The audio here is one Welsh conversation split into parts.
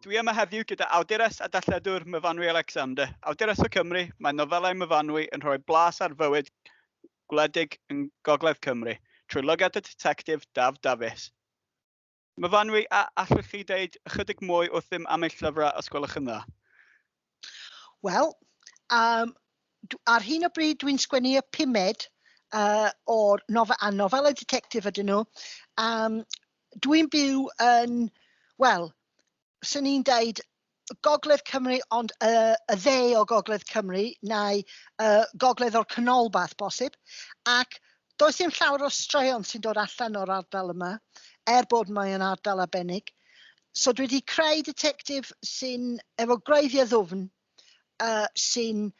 dwi yma heddiw gyda awdures a darlledwr Myfanwy Alexander. Awdures o Cymru, mae nofelau Myfanwy yn rhoi blas ar fywyd gwledig yn Gogledd Cymru, trwy lygad y detectif Daf Davies. Myfanwy, allwch chi deud ychydig mwy wrth ddim am eich llyfrau os gwelwch yn dda? Wel, ar hyn o bryd dwi'n sgwennu y pumed o'r nofel y detectif ydyn nhw. Dwi'n byw yn, wel, sy'n ni'n deud Gogledd Cymru, ond y dde o Gogledd Cymru, neu Gogledd o'r canolbarth bosib. Ac does dim llawer o straeon sy'n dod allan o'r ardal yma, bod mae yn ardal arbennig. So dwi wedi creu detectif sy'n efo gwreiddiau ddwfn, sy'n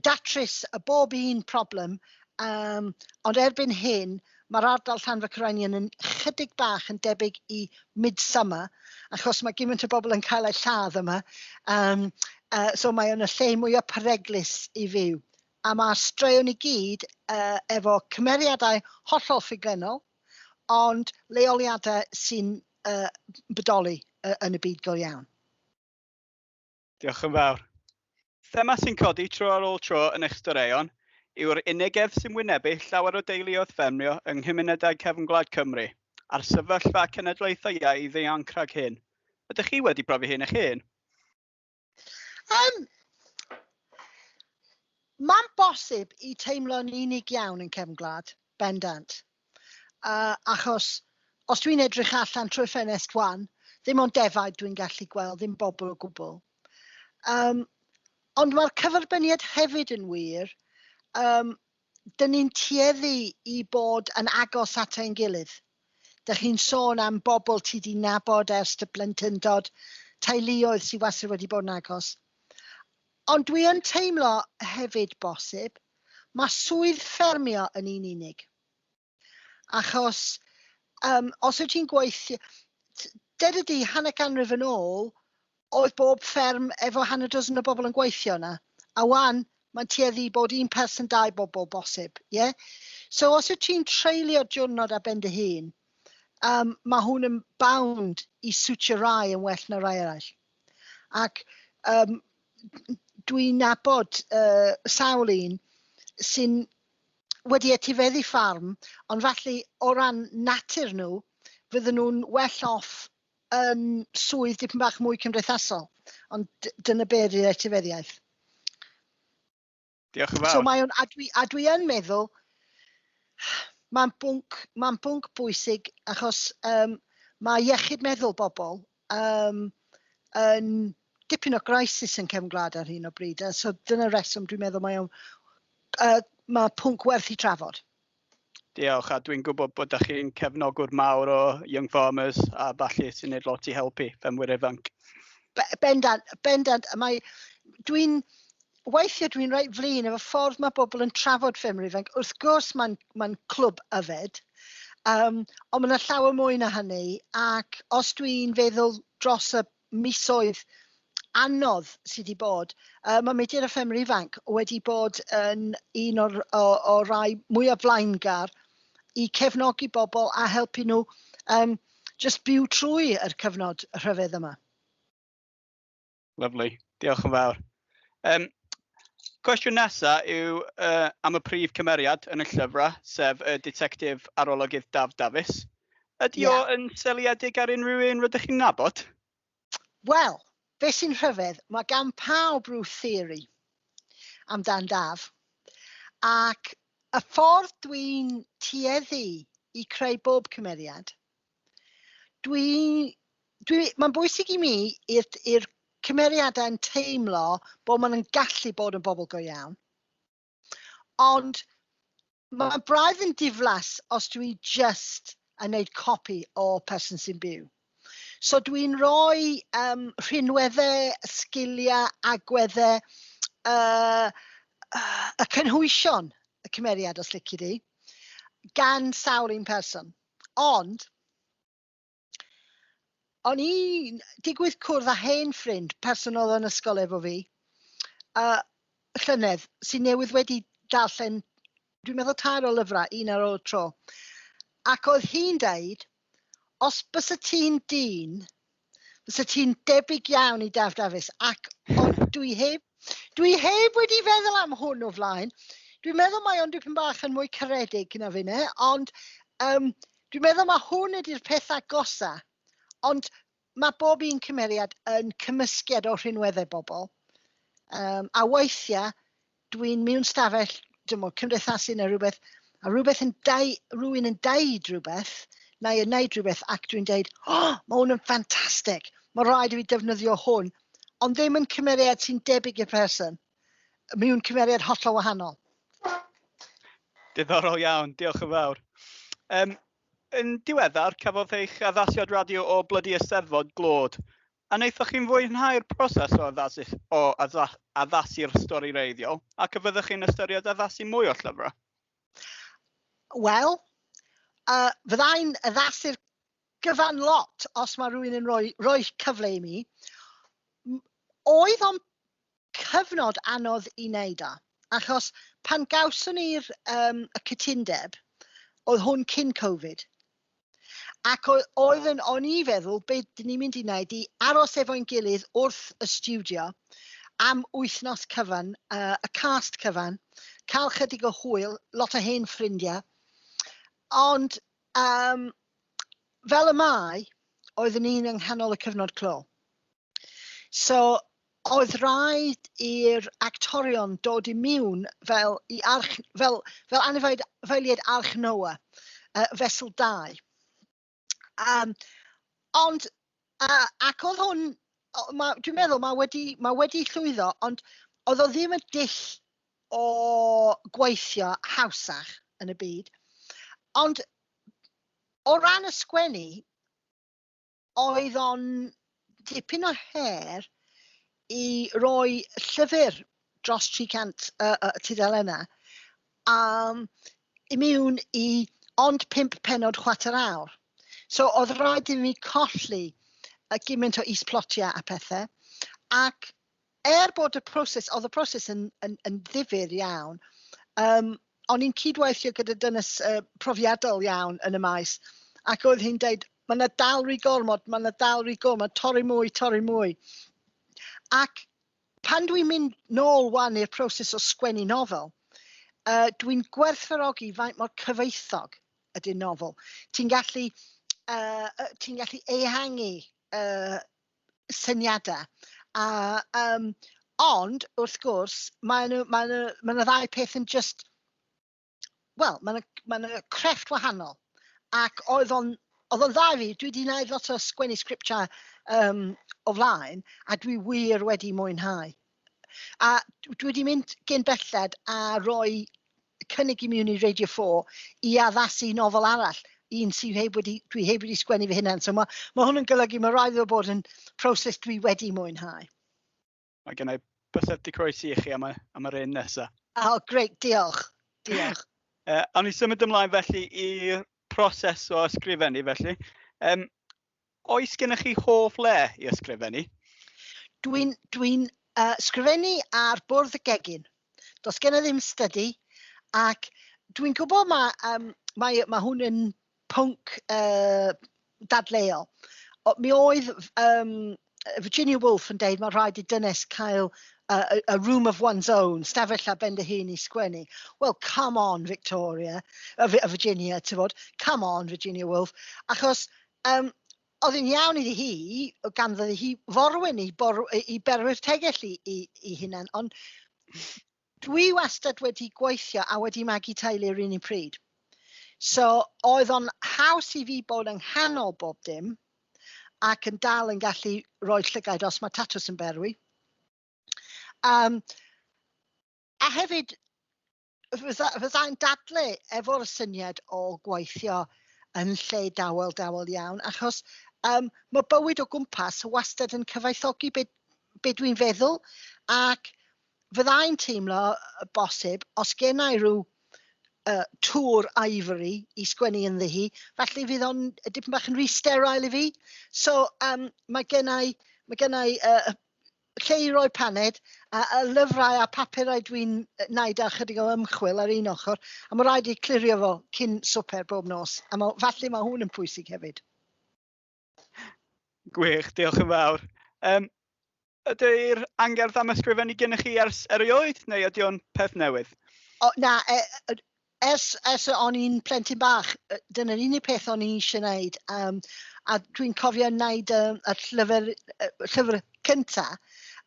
datrys y bob un problem, ond erbyn hyn, mae'r ardal Llanfacranian yn chydig bach yn debyg i Midsummer, achos mae gymaint o bobl yn cael eu lladd yma. So mae yn y lle mwyaf peryglus i fyw. A mae'r straeon i gyd efo cymeriadau hollol ffuglenol, ond leoliadau sy'n bodoli yn y byd go iawn. Diolch yn fawr. Thema sy'n codi tro ar ôl tro yn eich storeuon yw'r unigedd sy'n wynebu llawer o deuluoedd ffermio yng nghymunedau cefn gwlad Cymru, a'r sefyllfa cenedlaethau i ddianc rhag hyn. Ydych chi wedi profi hyn eich hun? Mae'n bosib i teimlo'n unig iawn yn cefn gwlad, bendant. Achos os dwi'n edrych allan trwy ffenest wan, ddim ond defaid dwi'n gallu gweld, ddim bobl o gwbl. Ond mae'r cyferbyniad hefyd yn wir. Dyn ni'n tueddu i bod yn agos at ein gilydd. Dych chi'n sôn am bobl ti di nabod ers dy blentyndod, teuluoedd sydd wastad wedi bod yn agos. Ond dwi yn teimlo hefyd bosib, mae swydd ffermio yn un unig. Achos os wyt ti'n gweithio, deda di hanner ganrif yn ôl, oedd bob fferm efo hanner dozen o bobl yn gweithio yna. A wan, mae'n tueddu bod un person dau bobl bosib. Yeah? So os wyt ti'n treulio diwrnod ar ben dy hun, mae hwn yn bound i swtio rai yn well na rai eraill. Ac dwi'n nabod sawl un sy'n wedi etifeddu ffarm, ond falle o ran natur nhw, fydden nhw'n well off yn swydd dipyn bach mwy cymdeithasol. Ond dyna beth yw'r etifeddiaeth. Diolch yn fawr. So a dwi yn meddwl, mae'n bwnc bwysig achos mae iechyd meddwl bobl yn dipyn o crisis yn cefn gwlad ar hyn o bryd. So dyna reswm dwi'n meddwl mae pwnc werth i trafod. Diolch, a dwi'n gwybod bod ydych chi'n cefnogwr mawr o Young Farmers a falle sy'n neud lot i helpu ffermwyr ifanc. Bendant. Weithiau dwi'n reit flin efo ffordd mae bobl yn trafod ffermwyr ifanc. Wrth gwrs mae'n clwb yfed, ond mae yna llawer mwy na hynny, ac os dwi'n feddwl dros y misoedd anodd sydd wedi bod, mae Mudiad y Ffermwyr Ifanc wedi bod yn un o rai mwyaf flaengar i cefnogi bobl a helpu nhw just byw trwy yr cyfnod rhyfedd yma. Lyfli, diolch yn fawr. Cwestiwn nesaf yw am y prif cymeriad yn y llyfrau, sef y detectif arolygydd Daf Davies. Ydy o yn seliedig ar unrhyw un rydych chi'n nabod? Wel, be sy'n rhyfedd, mae gan pawb rhyw theori amdan Daf. Ac y ffordd dwi'n tueddu i creu bob cymeriad, mae'n bwysig i mi i'r cymeriadau yn teimlo bod maen nhw'n gallu bod yn bobl go iawn. Ond mae braidd yn diflas os dwi just yn gwneud copi o person sy'n byw. So dwi'n rhoi rhinweddau, sgiliau, agweddau, y cynhwysion y cymeriad os lici di, gan sawl un person. Ond, o'n i digwydd cwrdd â hen ffrind, person oedd yn ysgol efo fi, llynedd, sy'n newydd wedi darllen, dwi'n meddwl 2 o lyfrau, un ar ôl tro. Ac oedd hi'n deud, os bysa ti'n dyn, So ti'n debyg iawn I Daf Dafis, ac dwi heb wedi feddwl am hwn o flaen. Dwi'n meddwl mae o'n dipyn bach yn mwy caredig na fi ne, ond dwi'n meddwl mae hwn ydy'r peth agosa, ond mae bob un cymeriad yn cymysgiad o rhinweddau bobl. A weithiau, dwi'n mewn stafell, cymdeithasu neu rhywbeth, a rhywun yn deud rhywbeth, neu yn neud rhywbeth, ac dwi'n deud, mae hwn yn ffantastig, mae rhaid I fi defnyddio hwn, ond ddim yn cymeriad sy'n debyg i'r person, mewn cymeriad hollol wahanol. Diddorol iawn, diolch yn fawr. Yn diweddar, cafodd eich addasiad radio o blydu Eisteddfod glod, a wnaethoch chi'n fwynhau'r proses o addasu'r stori reiddiol, ac y fyddwch chi'n ystyried addasu mwy o llyfrau? Wel, fyddai'n addasu'r gyfan lot os mae rhywun yn rhoi cyfle I mi. Oedd o'n cyfnod anodd I wneud o, achos pan gawson ni'r y cytundeb, oedd hwn cyn Covid. Ac o'n I feddwl beth dyn ni'n mynd I wneud I aros efo'n gilydd wrth y studio am wythnos cyfan, y cast cyfan, cael chydig o hwyl, lot o hen ffrindiau, ond fel y mae, oeddwn ni'n yng nghanol y cyfnod clo. So, oedd rhaid i'r actorion dod I mewn fel anifeiliaid arch Noa, fesel 2. Ond, ac oedd hwn, dwi'n meddwl mae wedi llwyddo, ond oedd o ddim y dull o gweithio hawsach yn y byd. Ond, o ran y sgwennu, oedd o'n dipyn o her I roi llyfr dros 300 tudalennau I mewn I ond 5 pennod chwarter awr. So oedd rhaid I mi colli gymaint o isplotiau a pethau, ac bod y proses yn ddifyr iawn, o'n i'n cydweithio gyda dynes profiadol iawn yn y maes, ac oedd hi'n deud, mae yna dal ry gormod, torri mwy. Ac pan dwi'n mynd nôl wan i'r proses o sgwennu nofel, dwi'n gwerthfawrogi faint mor cyfoethog ydy'r nofel. Ti'n gallu ehangu syniadau. Ond, wrth gwrs, mae yna ddau peth yn just, wel, mae yna crefft wahanol. Ac oedd o'n dda fi, dwi wedi gwneud lot o sgwennu sgriptiau o flaen, a dwi wir wedi mwynhau. A dwi wedi mynd gen belled a roi cynnig I mewn I Radio 4 I addasu nofel arall, un sydd dwi heb wedi sgwennu fy hunan. So mae hwn yn golygu mae rhaid o bod yn proses dwi wedi mwynhau. Mae gen I bysedu croesi I chi am yr un nesaf. Greit, diolch. Awn ni symud ymlaen felly i'r proses o ysgrifennu felly. Oes gennych chi hoff le I ysgrifennu? Dwi'n sgrifennu ar bwrdd y gegin. Does gen I ddim study, ac dwi'n gwybod mae hwn yn pwnc dadleuol. Mi oedd Virginia Woolf yn deud mae rhaid I dynes cael a room of one's own, stafell a ben dy hun I sgwennu. Well, come on, Virginia, come on, Virginia Woolf. Achos, oedd yn iawn iddi hi, ganddo hi forwyn I berwy'r tegell I hunan, ond dwi wastad wedi gweithio a wedi magu teulu'r un I pryd. So, oedd o'n haws I fi bod yng nghanol bob dim, ac yn dal yn gallu rhoi llygaid os mae tatws yn berwi. A hefyd, fyddai'n dadle efo'r syniad o gweithio yn lle dawel iawn, achos mae bywyd o gwmpas wastad yn cyfoethogi be dwi'n feddwl, ac fyddai'n teimlo bosib os gennai rhyw tŵr ivory I sgwennu yn ddi hi, felly fydd o'n dipyn bach yn rhy sterile I fi. So mae gennai lle I roi paned, a lyfrau a papurau dwi'n wneud a chydig o ymchwil ar un ochr, a mae rhaid I clirio fo cyn swper bob nos, a felly mae hwn yn pwysig hefyd. Gwych, diolch yn fawr. Ydy'r angerdd am ysgrifennu gennych chi ers erioed, neu ydy o'n peth newydd? Na, ers o'n i'n plentyn bach, dyna'r unig peth o'n i eisiau gwneud. A dwi'n cofio wneud y llyfr cynta,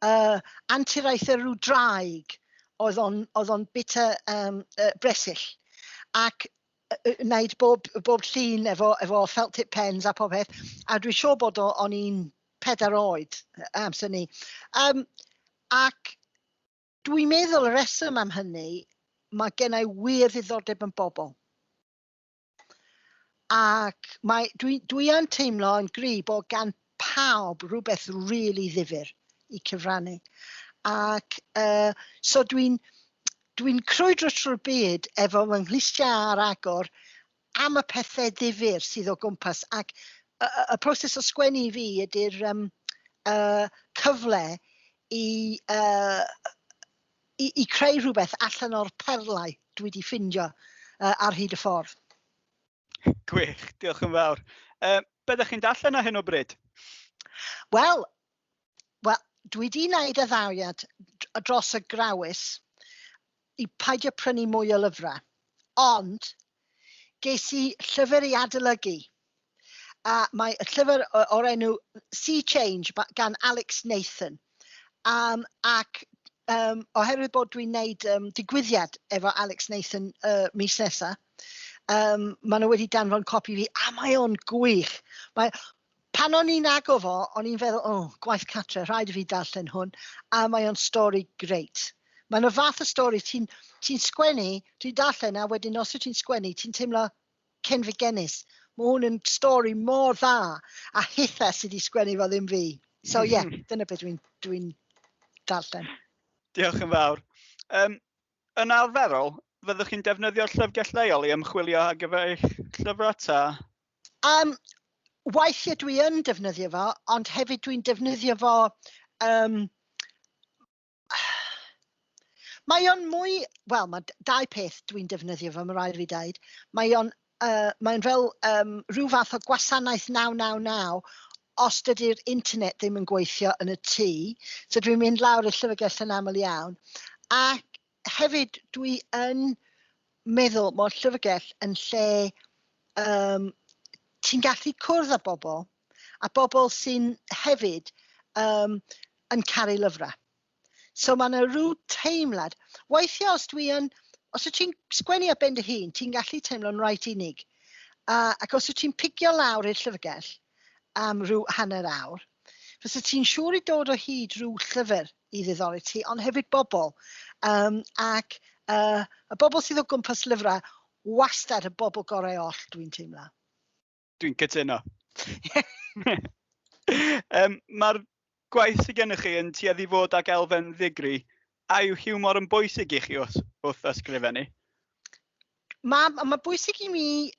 anturiaethau rhyw draig, oedd o'n bita bresyll. Ac wneud bob llun efo felt tip pens a pob peth. A dwi'n siŵr bod o'n i'n 4 oed amser ni. Ac dwi'n meddwl y reswm am hynny, mae gennau wir ddiddordeb yn bobl. Ac dwi yn teimlo yn gryf bod gan pawb rhywbeth really ddifyr i cyfrannu. Ac so dwi'n crwydro trwy'r byd efo fy nghlustiau ar agor am y pethau ddifyr sydd o gwmpas. Ac y proses o sgwennu i fi ydy'r cyfle i creu rhywbeth allan o'r perlau dwi wedi ffindio ar hyd y ffordd. Gwych, diolch yn fawr. Be ydych chi'n darllen ar hyn o bryd? Wel, dwi wedi gwneud y ddawiad dros y grawys i peidio prynu mwy o lyfrau. Ond, ges i llyfr i adolygu. A mae y llyfr o'r enw Sea Change gan Alex Nathan. Ac oherwydd bod dwi'n gwneud digwyddiad efo Alex Nathan mis nesaf, maen nhw wedi danfon copi fi, a mae o'n gwych. Pan o'n i'n agor fo, o'n i'n feddwl, gwaith catre, rhaid i fi darllen hwn, a mae o'n stori greit. Mae'n y fath o stori, ti'n sgwennu, ti'n darllen, a wedyn os ti'n sgwennu, ti'n teimlo cenfigenus. Mae hwn yn stori mor dda, a hitha sydd wedi sgwennu fo ddim fi. So dyna beth dwi'n darllen. Diolch yn fawr. Yn arferol, fyddwch chi'n defnyddio'r llyfrgell leol i ymchwilio ar gyfer eich llyfrau ta? Weithiau dwi yn defnyddio fo, ond hefyd dwi'n defnyddio fo... Mae o'n mwy... Wel, mae 2 peth dwi'n defnyddio fo, mae rhaid fi dweud. Mae'n fel rhyw fath o gwasanaeth 999 os dydy'r internet ddim yn gweithio yn y tŷ. So dwi'n mynd lawr y llyfrgell yn aml iawn. Ac hefyd dwi yn meddwl mae'r llyfrgell yn lle ti'n gallu cwrdd â bobl, a bobl sy'n hefyd yn caru lyfrau. So mae yna rhyw teimlad. Weithiau os ti'n sgwennu ar ben dy hun, ti'n gallu teimlo'n reit unig. Ac os ti'n picio lawr i'r llyfrgell am rhyw hanner awr, fysa ti'n siŵr i dod o hyd rhyw llyfr i ddiddori ti, ond hefyd bobl. Ac y bobl sydd o gwmpas lyfrau, wastad y bobl gorau oll, dwi'n teimlo. Dwi'n cytuno. Mae'r gwaith sydd gennych chi yn tueddu fod ag elfen ddigri, a yw hiwmor yn bwysig i chi wrth ysgrifennu? Mae bwysig i mi,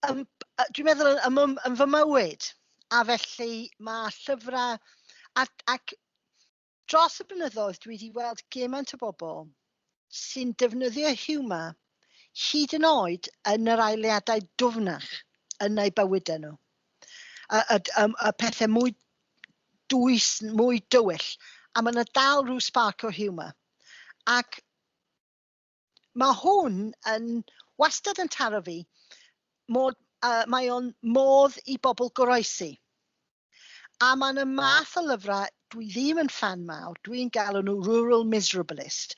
dwi'n meddwl, yn fy mywyd, a felly mae llyfrau, ac dros y blynyddoedd dwi wedi weld gymaint o bobl sy'n defnyddio hiwmor hyd yn oed yn yr eiliadau dwfnach yn eu bywydau nhw. Y pethau mwy dwys, mwy dywyll, a mae yna dal rhyw spark o hiwmor. Ac mae hwn yn wastad yn taro fi, mae o'n modd i bobl goroesi. A mae'n y math o lyfrau dwi ddim yn fan mawr, dwi'n galw nhw rural miserablist,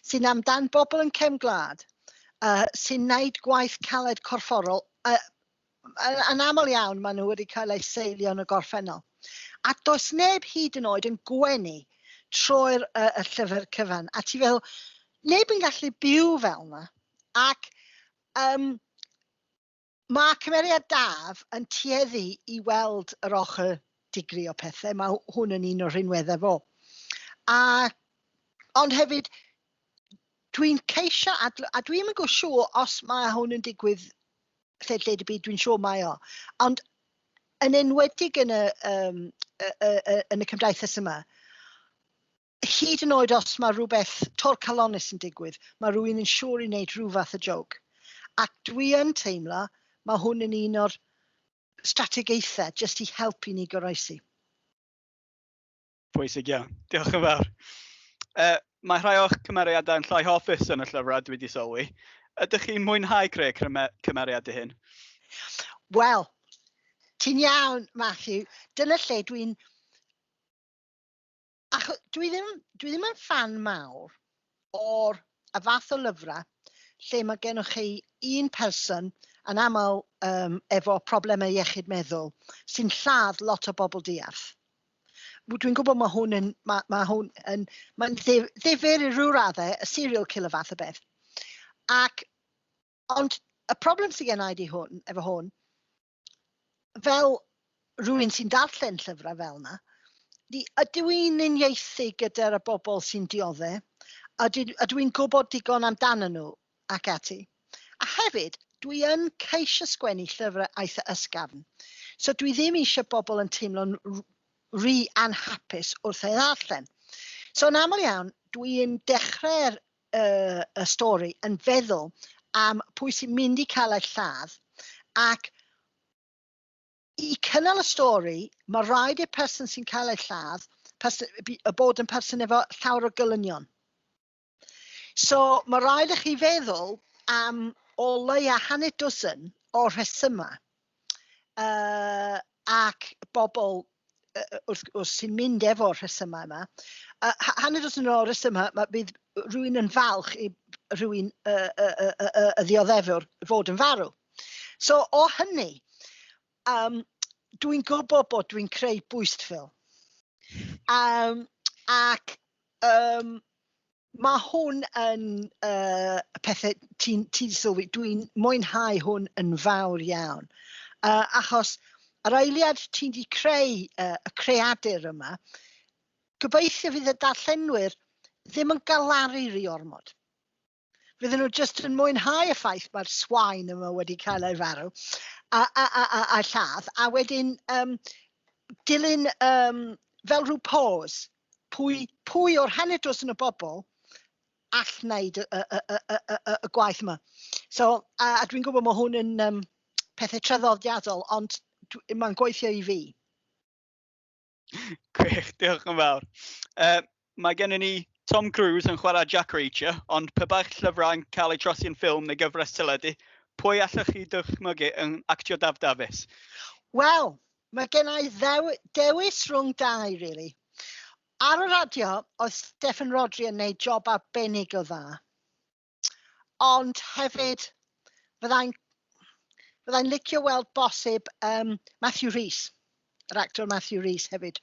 sy'n amdan bobl yn cefn gwlad, sy'n wneud gwaith caled corfforol, yn aml iawn maen nhw wedi cael eu seilio yn y gorffennol. A does neb hyd yn oed yn gwenu trwy'r y llyfr cyfan. A ti fel, neb yn gallu byw fel yna. Ac mae cymeriad Daf yn tueddu i weld yr ochr digri o pethau. Mae hwn yn un o'r rhinweddau fo. Ond hefyd, dwi'n ceisio, a dwi'n yn siŵr os mae hwn yn digwydd lle y byd, dwi'n siŵr mae o. Ond yn enwedig yn y cymdeithas yma, hyd yn oed os mae rhywbeth torcalonus yn digwydd, mae rhywun yn siŵr i wneud rhyw fath o joc. Ac dwi yn teimlo, mae hwn yn un o'r strategaethau jyst i helpu ni goroesi. Pwysig iawn. Diolch yn fawr. Mae rhai o'ch cymeriadau yn llai hoffus yn y llyfrau dwi wedi sylwi. Ydych chi'n mwynhau creu cymeriadau hyn? Wel, ti'n iawn, Matthew. Dyna lle dwi ddim yn fan mawr o'r y fath o lyfrau lle mae gennych chi un person yn aml efo problemau iechyd meddwl sy'n lladd lot o bobl diarth. Dwi'n gwybod mae hwn yn, mae'n ddifyr i ryw raddau y serial killer fath o beth. Ond y problem sydd gen i efo hwn, fel rhywun sy'n darllen llyfrau fel yna, ydw i'n uniaethu gyda'r bobl sy'n dioddau, ydw i'n gwybod digon amdano nhw ac ati. A hefyd, dwi yn ceisio sgwennu llyfrau eitha ysgafn. So dwi ddim eisiau bobl yn teimlo'n rhy anhapus wrth ei ddarllen. So yn aml iawn, dwi'n dechrau'r y stori yn feddwl am pwy sy'n mynd i cael ei lladd, ac i cynnal y stori, mae rhaid i'r person sy'n cael ei lladd bod yn person efo llawer o gylynion. So mae rhaid i chi feddwl am o leia hanner dwsin o rhesymau ac bobl wrth sy'n mynd efo'r rhesymau yma. Hanner dwsin o rhesymau, bydd rhywun yn falch i rhywun y ddioddefwr fod yn farw. So o hynny, dwi'n gwybod bod dwi'n creu bwystffil. Ac mae hwn yn pethau ti'n sylwi, dwi'n mwynhau hwn yn fawr iawn. Achos yr eiliad ti'n di creu y creadur yma, gobeithio fydd y darllenwyr ddim yn galaru ry ormod. Fydden nhw jyst yn mwynhau y ffaith mae'r swain yma wedi cael ei farw a lladd, a wedyn dilyn fel rhyw pause, pwy o'r hanner dwsin o bobl all wneud y gwaith yma. So, a dwi'n gwybod mae hwn yn pethau traddodiadol, ond mae'n gweithio i fi. Gwych, diolch yn fawr. Mae gennym ni Tom Cruise yn chwarae Jack Reacher, ond pe bai'ch llyfrau'n cael eu trosi'n ffilm neu gyfres teledu, pwy allwch chi dychmygu yn actio Dafdafus? Wel, mae gen I dewis rhwng dau, really. Ar y radio, oedd Steffan Rodri yn gwneud job arbennig o dda. Ond hefyd, byddai'n licio weld bosib Matthew Rhys, yr actor Matthew Rhys hefyd.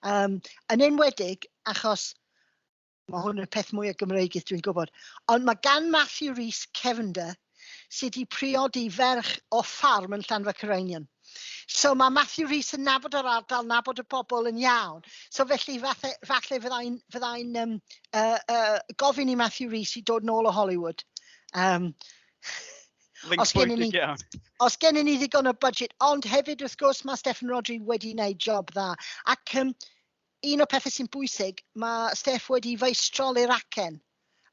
Yn enwedig, achos mae hwn yn peth mwy o Gymreigydd dwi'n gwybod, ond mae gan Matthew Rhys cefnder sydd wedi priodi ferch o ffarm yn Llanfaircyreinion. So mae Matthew Rhys yn nabod yr ardal, nabod y pobl yn iawn. So felly falle fyddai'n gofyn i Matthew Rhys i dod nôl o Hollywood. Os gennym ni ddigon o budget, ond hefyd wrth gwrs mae Steffan Rodri wedi gwneud job dda. Ac un o pethau sy'n bwysig, mae Steff wedi feistrol i'r acen,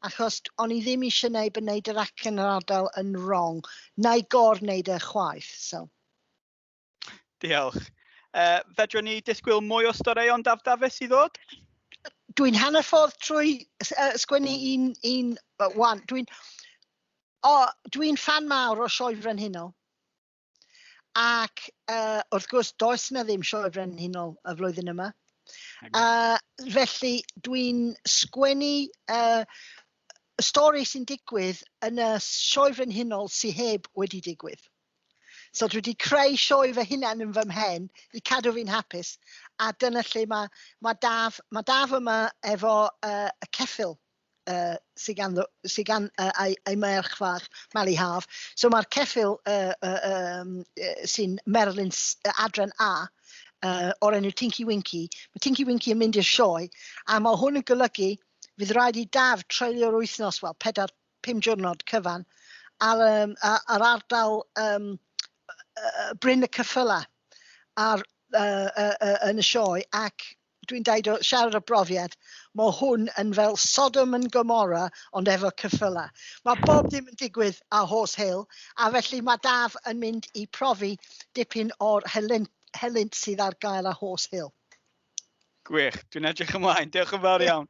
achos o'n i ddim eisiau wneud yr acen yr ardal yn wrong, neu gor-wneud y chwaith. So. Diolch. Fedrwn ni disgwyl mwy o storeuon Dafdafus i ddod? Dwi'n hanner ffordd trwy sgwennu un. Dwi'n fan mawr o Sioe Frenhinol. Ac wrth gwrs, does yna ddim Sioe Frenhinol y flwyddyn yma. Felly dwi'n sgwennu stori sy'n digwydd yn y Sioe Frenhinol sy'n heb wedi digwydd. So dwi wedi creu sioe fy hunan yn fy mhen i cadw fi'n hapus, a dyna lle mae Daf yma efo y ceffyl sy'n gan ei merch fach, Mali Haf. So mae'r ceffyl sy'n Merlin adran A, o'r enw Tinky Winky. Mae Tinky Winky yn mynd i'r sioe, a mae hwn yn golygu fydd rhaid i Daf treulio'r wythnos, 4-5 diwrnod cyfan, ar ardal Bryn y Cyffyla yn y sioe, ac dwi'n deud siarad o brofiad, mae hwn yn fel Sodom yn Gomorrah, ond efo cyffyla. Mae bob dim yn digwydd a Horse Hill, a felly mae Daf yn mynd i profi dipyn o'r helynt sydd ar gael a Horse Hill. Gwych, dwi'n edrych ymlaen. Diolch yn fawr iawn.